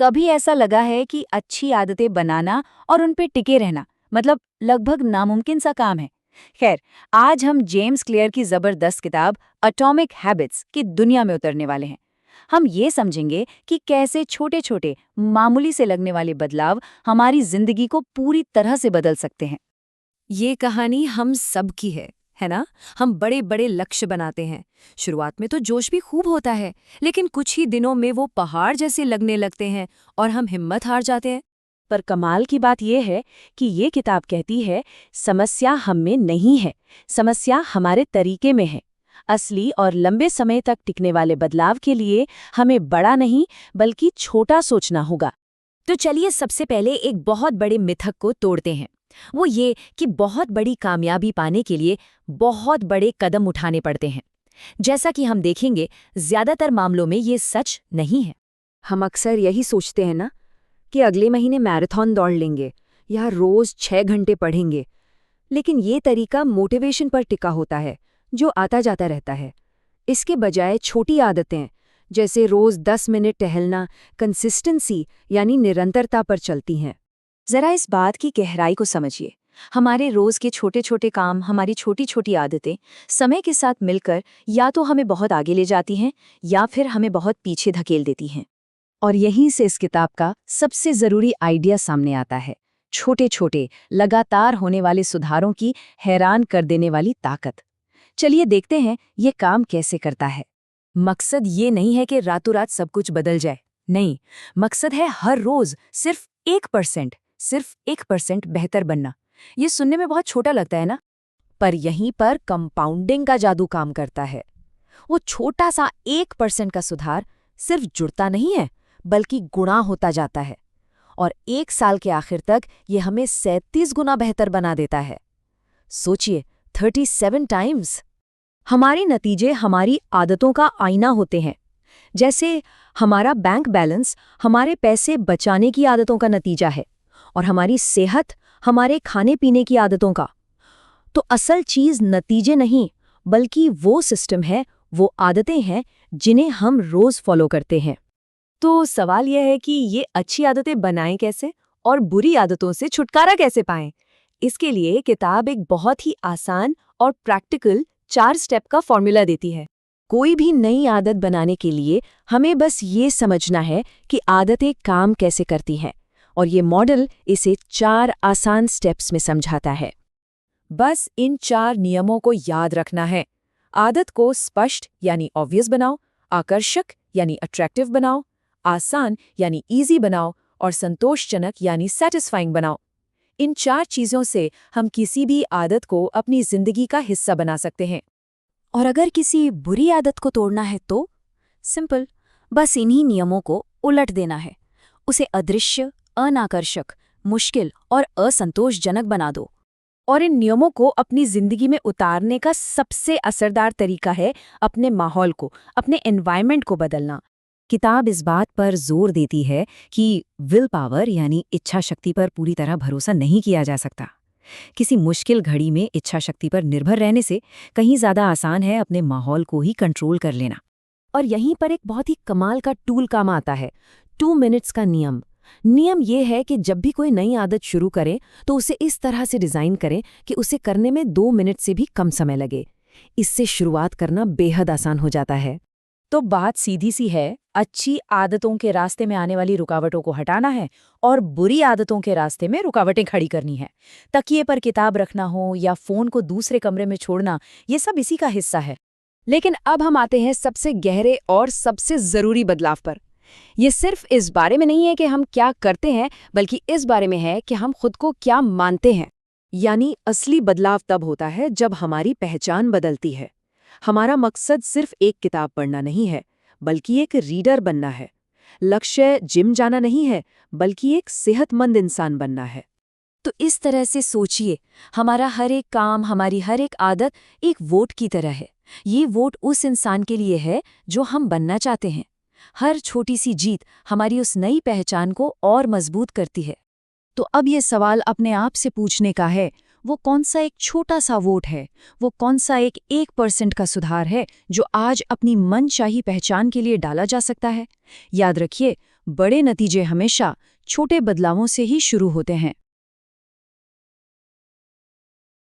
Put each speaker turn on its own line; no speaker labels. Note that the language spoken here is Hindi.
कभी ऐसा लगा है कि अच्छी आदतें बनाना और उन पे टिके रहना मतलब लगभग नामुमकिन सा काम है। खैर, आज हम जेम्स क्लियर की जबरदस्त किताब एटॉमिक हैबिट्स की दुनिया में उतरने वाले हैं। हम ये समझेंगे कि कैसे छोटे छोटे मामूली से लगने वाले बदलाव हमारी जिंदगी को पूरी तरह से बदल सकते हैं।
ये कहानी हम सब की है ना? हम बड़े बड़े लक्ष्य बनाते हैं। शुरुआत में तो जोश भी खूब होता है, लेकिन कुछ ही दिनों में वो पहाड़ जैसे लगने लगते हैं और हम हिम्मत हार जाते हैं।
पर कमाल की बात यह है कि ये किताब कहती है समस्या हम में नहीं है, समस्या हमारे तरीके में है। असली और लंबे समय तक टिकने वाले बदलाव के लिए हमें बड़ा नहीं बल्कि छोटा सोचना होगा।
तो चलिए सबसे पहले एक बहुत बड़े मिथक को तोड़ते हैं। वो ये कि बहुत बड़ी कामयाबी पाने के लिए बहुत बड़े कदम उठाने पड़ते हैं। जैसा कि हम देखेंगे, ज्यादातर मामलों में ये सच नहीं है।
हम अक्सर यही सोचते हैं ना कि अगले महीने मैराथन दौड़ लेंगे या रोज 6 घंटे पढ़ेंगे, लेकिन ये तरीका मोटिवेशन पर टिका होता है जो आता जाता रहता है। इसके बजाय छोटी आदतें जैसे रोज 10 मिनट टहलना कंसिस्टेंसी यानी निरंतरता पर चलती हैं।
जरा इस बात की गहराई को समझिए। हमारे रोज के छोटे छोटे काम, हमारी छोटी छोटी आदतें समय के साथ मिलकर या तो हमें बहुत आगे ले जाती हैं या फिर हमें बहुत पीछे धकेल देती हैं।
और यहीं से इस किताब का सबसे जरूरी आइडिया सामने आता है, छोटे छोटे लगातार होने वाले सुधारों की हैरान कर देने वाली ताकत। चलिए देखते हैं ये काम कैसे करता है।
मकसद ये नहीं है कि रातों रात सब कुछ बदल जाए, नहीं। मकसद है हर रोज सिर्फ 1% बेहतर बनना। ये सुनने में बहुत छोटा लगता है ना,
पर यहीं पर कंपाउंडिंग का जादू काम करता है। वो छोटा सा 1% का सुधार सिर्फ जुड़ता नहीं है बल्कि गुणा होता जाता है, और 1 साल के आखिर तक ये हमें 37 गुना बेहतर बना देता है। सोचिए, 37 टाइम्स।
हमारे नतीजे हमारी आदतों का आईना होते हैं। जैसे हमारा बैंक बैलेंस हमारे पैसे बचाने की आदतों का नतीजा है और हमारी सेहत हमारे खाने पीने की आदतों का। तो असल चीज नतीजे नहीं बल्कि वो सिस्टम है, वो आदतें हैं जिन्हें हम रोज फॉलो करते हैं।
तो सवाल यह है कि ये अच्छी आदतें बनाएं कैसे और बुरी आदतों से छुटकारा कैसे पाएं? इसके लिए किताब एक बहुत ही आसान और प्रैक्टिकल 4 स्टेप का फॉर्मूला देती है।
कोई भी नई आदत बनाने के लिए हमें बस ये समझना है कि आदतें काम कैसे करती हैं, और ये मॉडल इसे 4 आसान स्टेप्स में समझाता है।
बस इन 4 नियमों को याद रखना है। आदत को स्पष्ट यानी ऑब्वियस बनाओ, आकर्षक यानी अट्रैक्टिव बनाओ, आसान यानी इजी बनाओ और संतोषजनक यानी सैटिस्फाइंग बनाओ। इन 4 चीजों से हम किसी भी आदत को अपनी जिंदगी का हिस्सा बना सकते हैं।
और अगर किसी बुरी आदत को तोड़ना है तो सिंपल, बस इन्हीं नियमों को उलट देना है। उसे अदृश्य, अनाकर्षक, मुश्किल और असंतोषजनक बना दो।
और इन नियमों को अपनी जिंदगी में उतारने का सबसे असरदार तरीका है अपने माहौल को, अपने एनवायरनमेंट को बदलना।
किताब इस बात पर जोर देती है कि विल पावर यानी इच्छा शक्ति पर पूरी तरह भरोसा नहीं किया जा सकता। किसी मुश्किल घड़ी में इच्छा शक्ति पर निर्भर रहने से कहीं ज्यादा आसान है अपने माहौल को ही कंट्रोल कर लेना। और यहीं पर एक बहुत ही कमाल का टूल काम आता है, 2 मिनट्स का नियम। नियम ये है कि जब भी कोई नई आदत शुरू करें तो उसे इस तरह से डिजाइन करें कि उसे करने में 2 मिनट से भी कम समय लगे। इससे शुरुआत करना बेहद आसान हो जाता है।
तो बात सीधी सी है, अच्छी आदतों के रास्ते में आने वाली रुकावटों को हटाना है और बुरी आदतों के रास्ते में रुकावटें खड़ी करनी है। तकिए पर किताब रखना हो या फोन को दूसरे कमरे में छोड़ना, ये सब इसी का हिस्सा है।
लेकिन अब हम आते हैं सबसे गहरे और सबसे जरूरी बदलाव पर। ये सिर्फ इस बारे में नहीं है कि हम क्या करते हैं, बल्कि इस बारे में है कि हम खुद को क्या मानते हैं। यानी असली बदलाव तब होता है जब हमारी पहचान बदलती है। हमारा मकसद सिर्फ एक किताब पढ़ना नहीं है, बल्कि एक रीडर बनना है। लक्ष्य जिम जाना नहीं है, बल्कि एक सेहतमंद इंसान बनना है।
तो इस तरह से सोचिए, हमारा हर एक काम, हमारी हर एक आदत एक वोट की तरह है। ये वोट उस इंसान के लिए है जो हम बनना चाहते हैं। हर छोटी सी जीत हमारी उस नई पहचान को और मजबूत करती है। तो अब ये सवाल अपने आप से पूछने का है, वो कौन सा एक छोटा सा वोट है, वो कौन सा एक 1% का सुधार है जो आज अपनी मनचाही पहचान के लिए डाला जा सकता है। याद रखिए,
बड़े नतीजे हमेशा छोटे बदलावों से ही शुरू होते हैं।